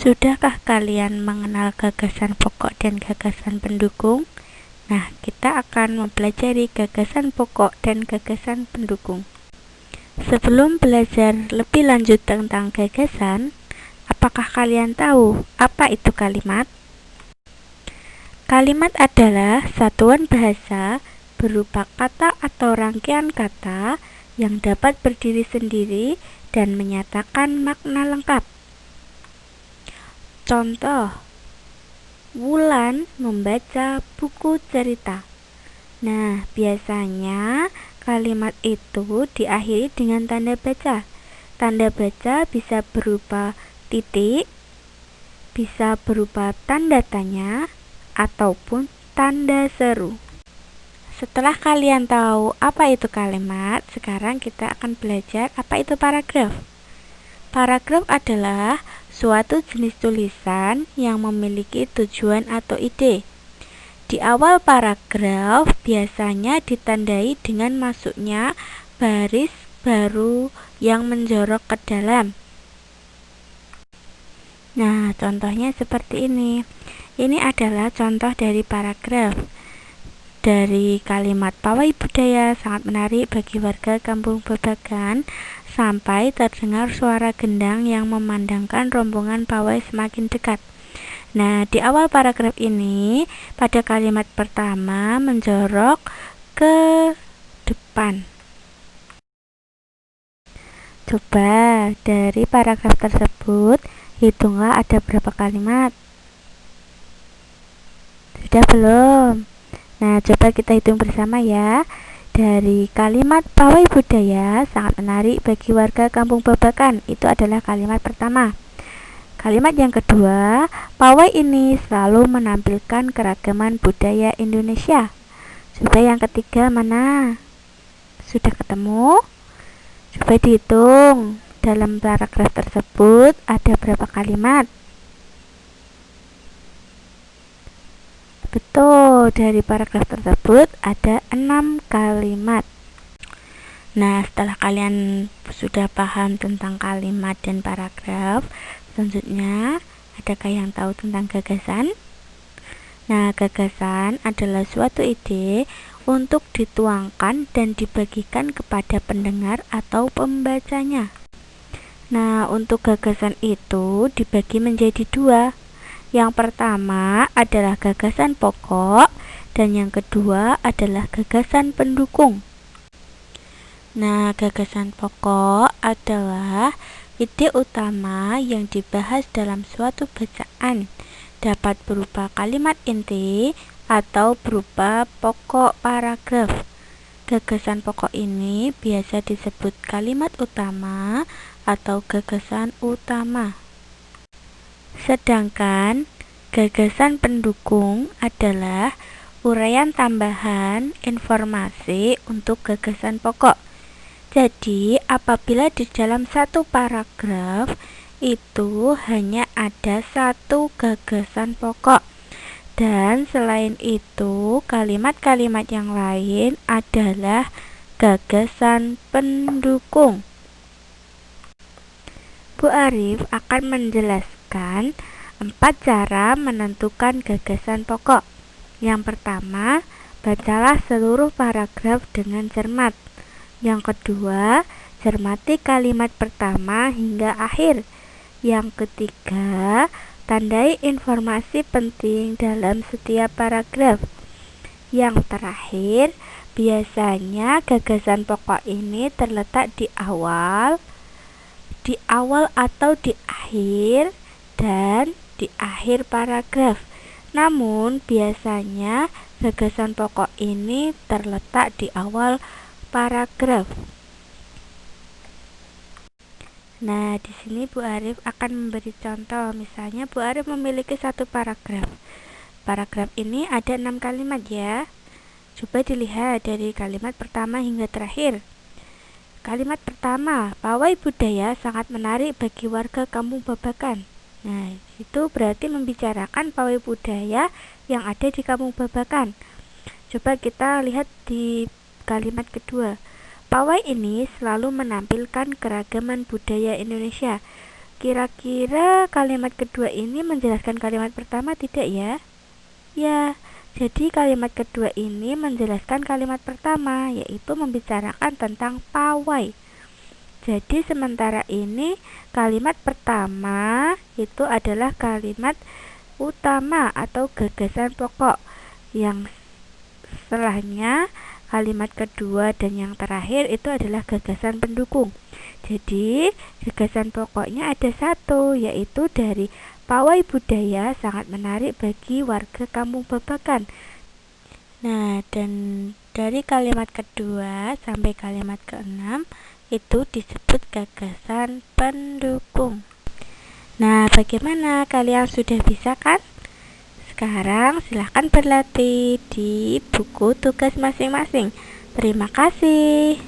Sudahkah kalian mengenal gagasan pokok dan gagasan pendukung? Nah, kita akan mempelajari gagasan pokok dan gagasan pendukung. Sebelum belajar lebih lanjut tentang gagasan, apakah kalian tahu apa itu kalimat? Kalimat adalah satuan bahasa berupa kata atau rangkaian kata yang dapat berdiri sendiri dan menyatakan makna lengkap. Contoh, Wulan membaca buku cerita. Nah, biasanya kalimat itu diakhiri dengan tanda baca. Tanda baca bisa berupa titik, bisa berupa tanda tanya, ataupun tanda seru. Setelah kalian tahu apa itu kalimat, sekarang kita akan belajar apa itu paragraf. Paragraf adalah suatu jenis tulisan yang memiliki tujuan atau ide. Di awal paragraf biasanya ditandai dengan masuknya baris baru yang menjorok ke dalam. Nah, contohnya seperti ini. Ini adalah contoh dari paragraf. Dari kalimat pawai budaya sangat menarik bagi warga Kampung Babakan sampai terdengar suara gendang yang memandangkan rombongan pawai semakin dekat. Nah, di awal paragraf ini pada kalimat pertama menjorok ke depan. Coba dari paragraf tersebut hitunglah ada berapa kalimat. Sudah belum? Nah, coba kita hitung bersama ya. Dari kalimat pawai budaya sangat menarik bagi warga Kampung Babakan, itu adalah kalimat pertama. Kalimat yang kedua, pawai ini selalu menampilkan keragaman budaya Indonesia. Coba yang ketiga mana? Sudah ketemu? Coba dihitung. Dalam paragraf tersebut ada berapa kalimat? Betul, dari paragraf tersebut ada 6 kalimat. Nah, setelah kalian sudah paham tentang kalimat dan paragraf, selanjutnya adakah yang tahu tentang gagasan? Nah, gagasan adalah suatu ide untuk dituangkan dan dibagikan kepada pendengar atau pembacanya. Nah, untuk gagasan itu dibagi menjadi dua. Yang pertama adalah gagasan pokok dan yang kedua adalah gagasan pendukung. Nah, gagasan pokok adalah ide utama yang dibahas dalam suatu bacaan, dapat berupa kalimat inti atau berupa pokok paragraf. Gagasan pokok ini biasa disebut kalimat utama atau gagasan utama. Sedangkan gagasan pendukung adalah uraian tambahan informasi untuk gagasan pokok. Jadi, apabila di dalam satu paragraf itu hanya ada satu gagasan pokok, dan selain itu kalimat-kalimat yang lain adalah gagasan pendukung. Bu Arif akan menjelaskan 4 cara menentukan gagasan pokok. Yang pertama, bacalah seluruh paragraf dengan cermat. Yang kedua, cermati kalimat pertama hingga akhir. Yang ketiga, tandai informasi penting dalam setiap paragraf. Yang terakhir, biasanya gagasan pokok ini terletak di awal atau di akhir dan di akhir paragraf. Namun biasanya gagasan pokok ini terletak di awal paragraf. Nah, di sini Bu Arif akan memberi contoh. Misalnya Bu Arif memiliki satu paragraf. Paragraf ini ada 6 kalimat ya. Coba dilihat dari kalimat pertama hingga terakhir. Kalimat pertama, pawai budaya sangat menarik bagi warga Kampung Babakan. Nah, itu berarti membicarakan pawai budaya yang ada di Kampung Babakan. Coba kita lihat di kalimat kedua. Pawai ini selalu menampilkan keragaman budaya Indonesia. Kira-kira kalimat kedua ini menjelaskan kalimat pertama tidak ya? Ya, jadi kalimat kedua ini menjelaskan kalimat pertama, yaitu membicarakan tentang pawai. Jadi sementara ini kalimat pertama itu adalah kalimat utama atau gagasan pokok, yang setelahnya kalimat kedua dan yang terakhir itu adalah gagasan pendukung. Jadi gagasan pokoknya ada satu, yaitu dari pawai budaya sangat menarik bagi warga Kampung Babakan. Nah, dan dari kalimat kedua sampai kalimat keenam itu disebut gagasan pendukung. Nah, bagaimana? Kalian sudah bisa kan? Sekarang silahkan berlatih di buku tugas masing-masing. Terima kasih.